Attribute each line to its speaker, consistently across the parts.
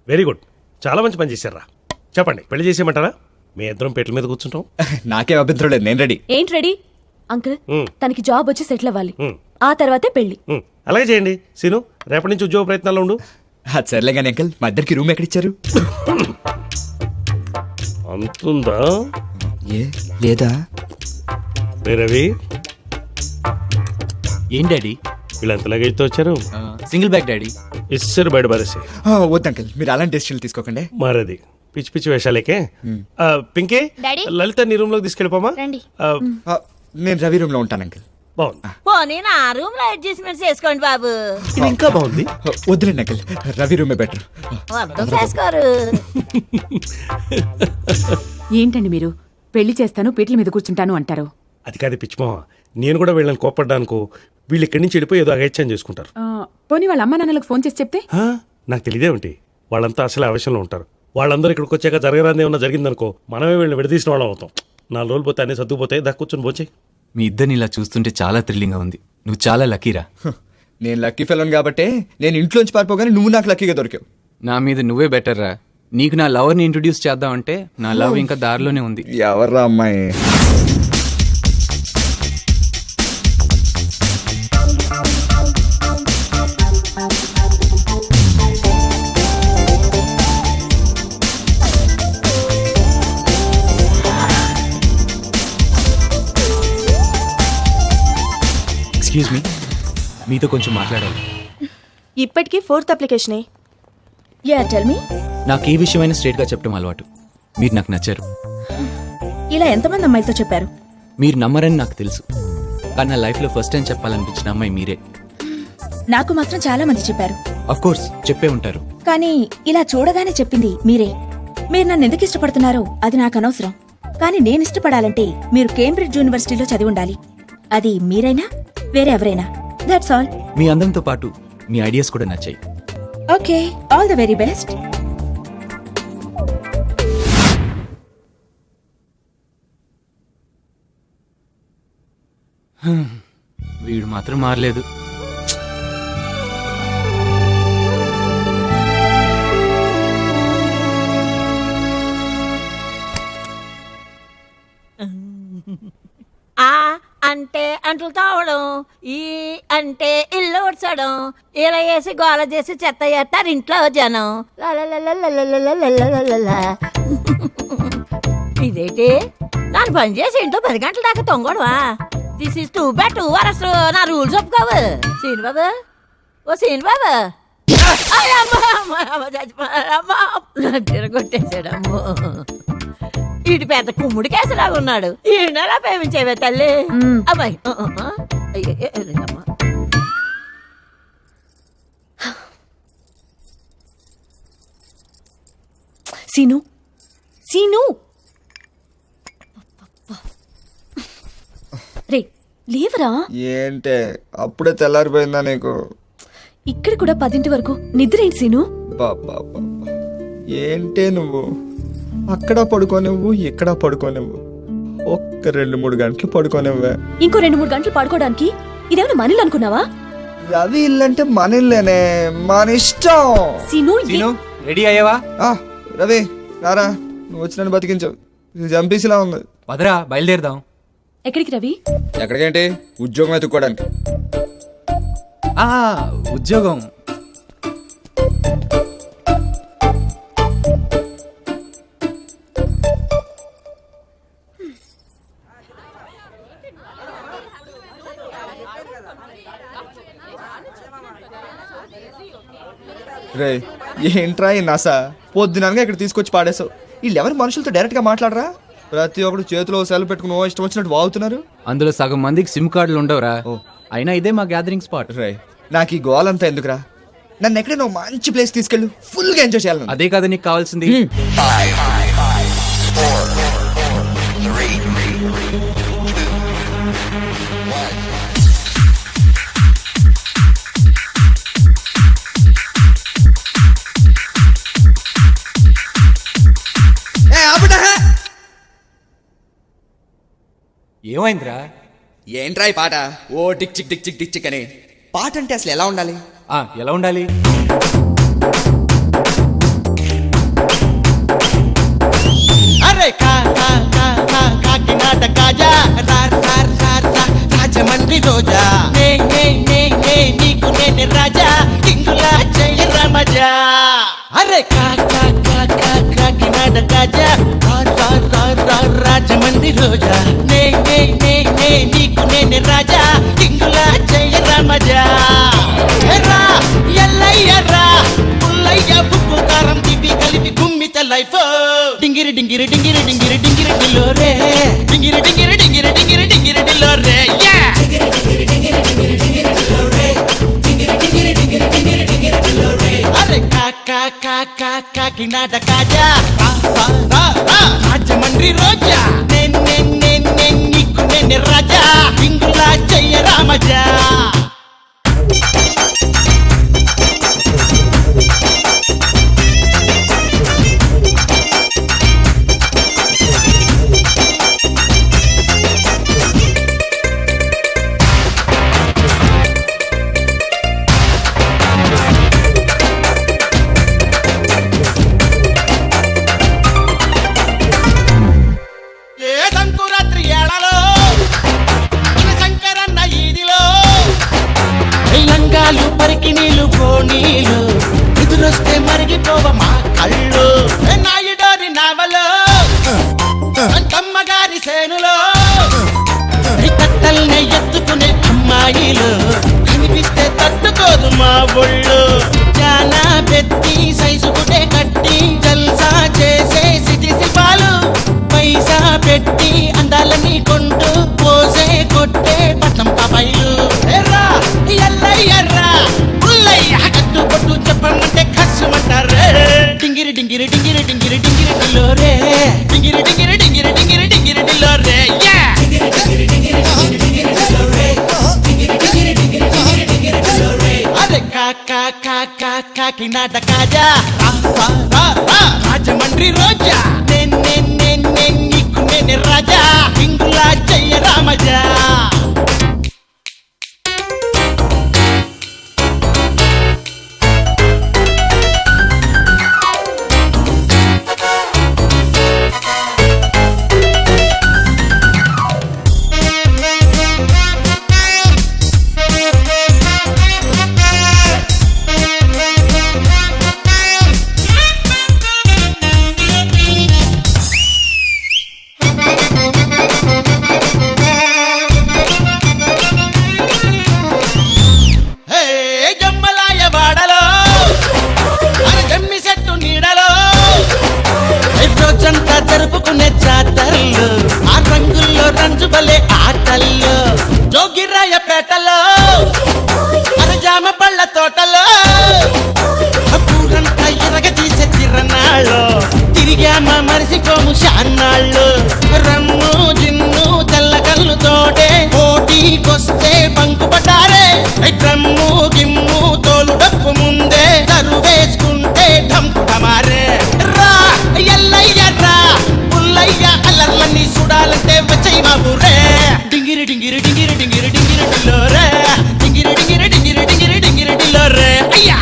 Speaker 1: Very good, చాలా మంచి పని చేశారా. చెప్పండి, పెళ్లి చేసేయమంటారా? మీ ఇద్దరం పెట్ల మీద కూర్చుంటాం.
Speaker 2: నాకేం అభ్యంతరం లేదు, నేను రెడీ.
Speaker 3: ఏంటి రెడీ? అంకుల్ తనకి జాబ్ వచ్చి సెటిల్ అవ్వాలి, ఆ తర్వాతే పెళ్లి.
Speaker 1: అలాగే చేయండి. సీను, రేపటి నుంచి ఉద్యోగ ప్రయత్నాల్లో ఉండు.
Speaker 2: సర్లే కానీ అంకల్, మా ఇద్దరికి రూమ్ ఎక్కడిచ్చారు?
Speaker 1: అంతుందా?
Speaker 2: ఏ లేదా?
Speaker 1: రవి,
Speaker 4: ఏం డాడీ
Speaker 1: వీళ్ళంత లగేజ్తో వచ్చారు?
Speaker 4: Single bag daddy.
Speaker 1: ఇස්සరు బయట బారేసి.
Speaker 2: వద్దు అంకల్, మీరు అలాంటి డెసిషన్లు తీసుకోకండి.
Speaker 1: మారది పిచ్చి పిచ్చి వేషాలేకే. పింకే, లలిత నీ రూమ్ లోకి తీసుకెళ్ళిపోమా.
Speaker 2: నేను రవి రూమ్ లో ఉంటాను అంకల్.
Speaker 1: బాగుంది.
Speaker 5: పోనీ నా రూమ్ లో అడ్జస్ట్మెంట్ చేసుకోండి బాబు.
Speaker 1: ఇది ఇంకా బాగుంది.
Speaker 2: వద్దులేండి అంకల్, రవి రూమే బెటర్.
Speaker 5: అర్థం చేసుకోరు.
Speaker 3: ఏంటండి మీరు పెళ్లి చేస్తాను పీటల మీద కూర్చుంటాను అంటారు?
Speaker 1: అది కాదు పిచ్చిమా, నేను కూడా వీళ్ళని కోప్పడ్డానుకో, వీళ్ళు ఇక్కడి నుంచి వెళ్ళిపోయి ఏదో అగైత్యం చేసుకుంటారు.
Speaker 3: పోనీ వాళ్ళ అమ్మ నాన్నలకు ఫోన్ చేసి చెప్తే?
Speaker 1: నాకు తెలియదేమిటి, వాళ్ళంతా అసలు ఆవేశంలో ఉంటారు. వాళ్ళందరూ ఇక్కడికి వచ్చాక జరగరాంది ఏమన్నా జరిగిందనుకో, మనమే వీళ్ళని విడదీసిన వాళ్ళం అవుతాం. 4 రోజులు పోతే అన్నీ సర్దుకుపోతాయి. దా కూర్చొని పోచే.
Speaker 4: మీ ఇద్దరిని ఇలా చూస్తుంటే చాలా థ్రిల్లింగ్గా ఉంది. నువ్వు చాలా లక్కీరా.
Speaker 2: నేను లక్కీ ఫెలోన్ కాబట్టి నేను ఇంట్లోంచి పారిపోగానే నువ్వు నాకు లక్కీగా దొరికావు.
Speaker 4: నా మీద నువ్వే బెటర్ రా. నీకు నా లవర్ని ఇంట్రొడ్యూస్ చేద్దామంటే నా లవ్ ఇంకా దారిలోనే ఉంది.
Speaker 2: ఎవర్రా అమ్మాయి?
Speaker 4: ఎక్స్క్యూజ్ మీ, మీతో కొంచెం మాట్లాడాలి.
Speaker 6: ఇప్పటికీ 4th అప్లికేషనే. Yeah tell me.
Speaker 4: నాకు ఏ విషయమైనా స్ట్రేట్గా చెప్పడం అలవాటు. మీరు నాకు నచ్చారు.
Speaker 6: ఇలా ఎంతమంది అమ్మాయిలతో చెప్పారు?
Speaker 4: మీరు నమ్మరని నాకు తెలుసు, కానీ నా లైఫ్లో ఫస్ట్ టైం చెప్పాలనిపించిన అమ్మాయి మీరే.
Speaker 6: నాకు మాత్రం చాలా మంది చెప్పారు.
Speaker 4: ఆఫ్ కోర్స్ చెప్పే ఉంటారు,
Speaker 6: కానీ ఇలా చూడగానే చెప్పింది మీరే. మీరు నన్ను ఎందుకు ఇష్టపడుతున్నారో అది నాకు అనవసరం, కానీ నేను ఇష్టపడాలంటే మీరు కేంబ్రిడ్జ్ యూనివర్సిటీలో చదివి ఉండాలి. అది మీరైనా వేరే ఎవరైనా, దట్స్ ఆల్.
Speaker 4: మీ అందంతో పాటు మీ ఐడియాస్ కూడా నచ్చాయి.
Speaker 6: Okay, all the very best.
Speaker 4: వీడు మాత్రం మారలేదు.
Speaker 5: ఆ అంటే అంట్లు తోవడం, ఈ అంటే ఇల్లు ఉడ్చడం, ఇలా వేసి గోల చేసి చెత్త చేస్తారు ఇంట్లో జనం. ఇదేంటి దాని పని చేసి ఇంట్లో 10 గంటల దాకా తొంగడవా? This is too bad, 2 hours. నా రూల్స్ ఒప్పుకోవు. సీన్ బాబు, ఓ సీన్ బాబు, తిరగొట్టేసాడమ్మో. ఇటు పెద్ద కుమ్ముడి కేసులాగా ఉన్నాడు. ఈయనలా ప్రేమించేవే తల్లి. అబ్బాయి
Speaker 3: సీను, సీను రే లేవరా.
Speaker 2: ఏంటే అప్పుడే తెల్లారిపోయిందా నీకు?
Speaker 3: ఇక్కడ కూడా 10 వరకు నిద్ర ఏంటి సీను?
Speaker 2: ఏంటే నువ్వు అక్కడ పడుకోనివ్వు, ఇక్కడ పడుకోనివ్వు, ఒక్క 2-3 గంటలు పడుకోనివ్వే.
Speaker 3: ఇంకో 2-3 గంటలు పడుకోవడానికి ఇదేమైనా మనీలు అనుకున్నావా?
Speaker 2: రవి ఇల్లంటే మన ఇల్లేనే, మన ఇష్టం.
Speaker 3: సీను
Speaker 4: రెడీ అయ్యావా?
Speaker 2: రవి రారా, నువ్వు వచ్చి నన్ను బతికించావు. ఇది జంపీసీలా ఉంది.
Speaker 4: పదరా బయలుదేరదాం.
Speaker 3: ఎక్కడికి రవి?
Speaker 2: ఎక్కడికేంటి? ఉద్యోగం ఎత్తుక్కోవడానికి.
Speaker 4: ఉద్యోగం
Speaker 2: రే ఏంట్రా ఈ నస? పొద్దునగా ఇక్కడ తీసుకొచ్చి పాడేశావు. వీళ్ళు ఎవరి మనుషులతో డైరెక్ట్ గా మాట్లాడరా? ప్రతి ఒక్కడు చేతిలో సెలవు పెట్టుకుని ఇష్టం వచ్చినట్టు వాగుతున్నారు.
Speaker 4: అందులో సగం మందికి సిమ్ కార్డులు ఉండవురా. అయినా ఇదే మా గ్యాదరింగ్ స్పాట్.
Speaker 2: రే నాకు ఈ గోలంతా ఎందుకురా? నన్ను ఎక్కడే నువ్వు మంచి ప్లేస్ తీసుకెళ్ళు, ఫుల్ గా ఎంజాయ్ చేయాలి.
Speaker 4: అదే కదా నీకు కావాల్సింది. ఏమైందిరా?
Speaker 2: ఏంట్రా ఈ పాట? ఓ టిక్ చిక్ టిక్ చిక్ టిక్ చిక్ అని పాట అంటే అసలు ఎలా ఉండాలి?
Speaker 4: ఎలా ఉండాలి?
Speaker 7: అరే కాకినాడ కాజా రాజమండ్రి రోజా నే నీకు నేను రాజా కింగులా జయ రమజా అరే కాకినాడ కాజా రాజమండ్రి రోజా నే నీకు నేను రాజా కింగులా జయ రమజా ఎర్రా ఎల్లయ్యర్రా పుల్లయ్య ఉప్పు కారం దివి కలిపి గుమ్మిత లైఫ్ డింగిరి డింగిరి డింగిరి డింగిరి డింగిరి డిల్లోరే డింగిరి డింగిరి డింగిరి డింగిరి డింగిరి డిల్లోరే యా అరే కాకినాడ కాజా రాజమండ్రి రోజా నీకు నేను రాజా ఇంగులా జయ రామజా ఏ సంకురాత్రి ఏళలో శంకరన్న ఈదిలో లంగాలు పరికి నీళ్ళు పోనీలు ఎదురొస్తే మరిగిపోవ మా కళ్ళు నాయుడోని నావలో కమ్మగారి సేనులో కట్టల్ని ఎత్తుకునే అమ్మాయిలు కనిపిస్తే తట్టుకోదు మా ఒళ్ళు జానా పెట్టి సైజు గుడే కట్టి జల్సా చేసే సిటి శిల్పాలు పైసా పెట్టి అందాలని కొంటూ పోసే కొట్టే పట్నం పాపాయిలు ఎర్రా ఎల్లయ్యర్రా పుల్లయ్య కట్టు కొట్టు చెప్పమంటే కష్టమంటారే డింగిరి డింగిరి డింగిరి డింగిరి డింగిరి డిల్లోరే డింగిరి డింగిరి డింగిరి డింగిరి డింగిరి డిల్లోరే యా అరే కాకినాడ కాజా రాజమండ్రి రోజా నీకు నేను రాజా ఇంగులా జయ రామజా జమ్మలాయ వాడలో అరే జమ్మి చెట్టు నీడలో రోజంతా జరుపుకునే జాతరలు ఆ రంగుల్లో రంజుబలే ఆటల్లో జోగిరాయ పేటలో అరే జామ పళ్ళ తోటలో పూరంతా ఎరగ తీసే తిరణాళ్ళు తిరిగామా మరిసిపోము శాన్నాళ్ళు రమ్ము జిన్ను తెల్ల కళ్ళు తోటే పోటీకొస్తే బంకు పట్టారే డ్రమ్ము గిమ్ము తోలు డప్పు ముందే తరువేసుకుంటే ఢంపు ఢమారే రా ఎల్లయ్యర్రా పుల్లయ్య అల్లర్లన్నీ చూడాలంటే వచ్చాయి మా ఊరే డింగిరి డింగిరి డింగిరి డింగిరి డింగిరి డిల్లోరే డింగిరి డింగిరి డింగిరి డింగిరి డింగిరి డిల్లోరే అయ్యా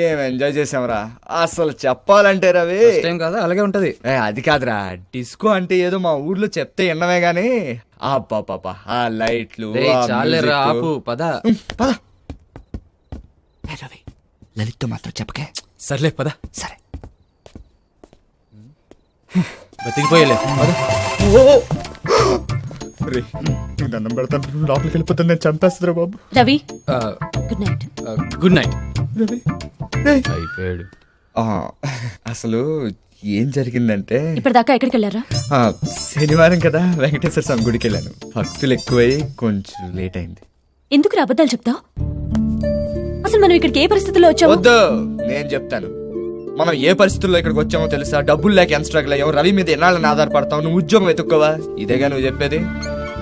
Speaker 2: ఏం ఎంజాయ్ చేసాంరా అసలు చెప్పాలంటే రవి
Speaker 4: టైం కాదా అలాగే ఉంటది.
Speaker 2: అది కాదురా డిస్కో అంటే ఏదో మా ఊర్లో చెప్తే విన్నమే గానీ అబ్బాపాపా ఆ లైట్లు
Speaker 4: రేయ్,
Speaker 2: ఆ
Speaker 4: చాలేరా,
Speaker 2: music.
Speaker 4: ఆపు పద.
Speaker 2: పద ఏ రవి లలిత్తో మాత్రం చెప్పకే.
Speaker 4: సర్లే పద.
Speaker 2: సరే
Speaker 4: బతికిపోయలే పద.
Speaker 2: దండం పెడతాను లోపలికి వెళ్ళిపోతాను నేను చంపేస్తుందిరా బాబు.
Speaker 3: రవి
Speaker 4: ఆ,
Speaker 3: good night.
Speaker 4: Good night.
Speaker 2: Ravi
Speaker 4: అయిపోయాడు.
Speaker 2: అసలు ఏం జరిగిందంటే
Speaker 3: ఇప్పటిదాకా ఎక్కడికి వెళ్ళారా?
Speaker 2: శనివారం కదా వెంకటేశ్వర స్వామి గుడికి వెళ్ళాను. భక్తులు ఎక్కువై కొంచెం లేట్ అయింది.
Speaker 3: ఎందుకు అబద్ధాలు చెప్తావు? అసలు మనం ఇక్కడికి ఏ పరిస్థితుల్లో వచ్చాము?
Speaker 2: వద్దు నేను చెప్తాను. మనం ఏ పరిస్థితుల్లో ఇక్కడికి వచ్చామో తెలుసా? డబ్బులు లేక ఎంత స్ట్రగుల్ అయ్యావు, రవి మీద ఎన్నాళ్ళని ఆధారపడతావు, నువ్వు ఉద్యోగం వెతుక్కోవా? ఇదేగా నువ్వు చెప్పేది?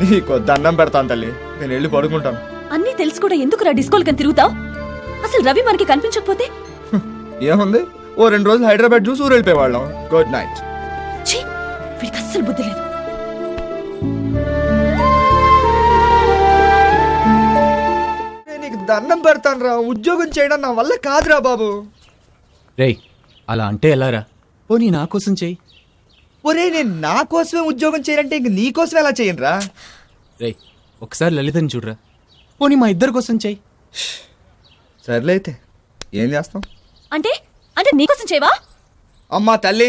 Speaker 2: నీకు దండం పెడతాను తల్లి, నేను వెళ్ళి పడుకుంటాను.
Speaker 3: అన్నీ తెలుసు కూడా ఎందుకు రా డిస్కోల్ కని తిరుగుతావు? అసలు రవి మనకి కనిపించకపోతే
Speaker 2: ఏముంది, ఓ 2 రోజులు హైదరాబాద్ చూసి ఊరు వెళ్ళిపోయేవాళ్ళం. Good night.
Speaker 3: ఛీ, వీడికి అస్సలు బుద్ధి లేదు.
Speaker 2: నేను నీకు దండం పెడతాను రా, ఉద్యోగం చేయడం నా వల్ల కాదురా బాబు.
Speaker 4: రేయ్ అలా అంటే ఎలారా? పోనీ నా కోసం చెయ్యి.
Speaker 2: ఒరే నేను నా కోసమే ఉద్యోగం చేయాలంటే ఇంక నీ కోసమే ఎలా చేయను రా?
Speaker 4: రేయ్ ఒకసారి లలితని చూడరా. పోనీ మా ఇద్దరి కోసం చెయ్యి.
Speaker 2: సర్లే అయితే ఏం చేస్తాం?
Speaker 3: అంటే అంటే నీకోసం చేయవా?
Speaker 2: అమ్మా తల్లి,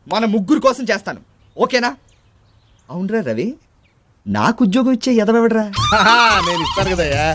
Speaker 2: మన ముగ్గురు కోసం చేస్తాను, ఓకేనా? అవునరా రవి, నాకు ఉద్యోగం ఇచ్చే ఎదవెవడరా?
Speaker 8: నేను ఇస్తాను కదయ్యా.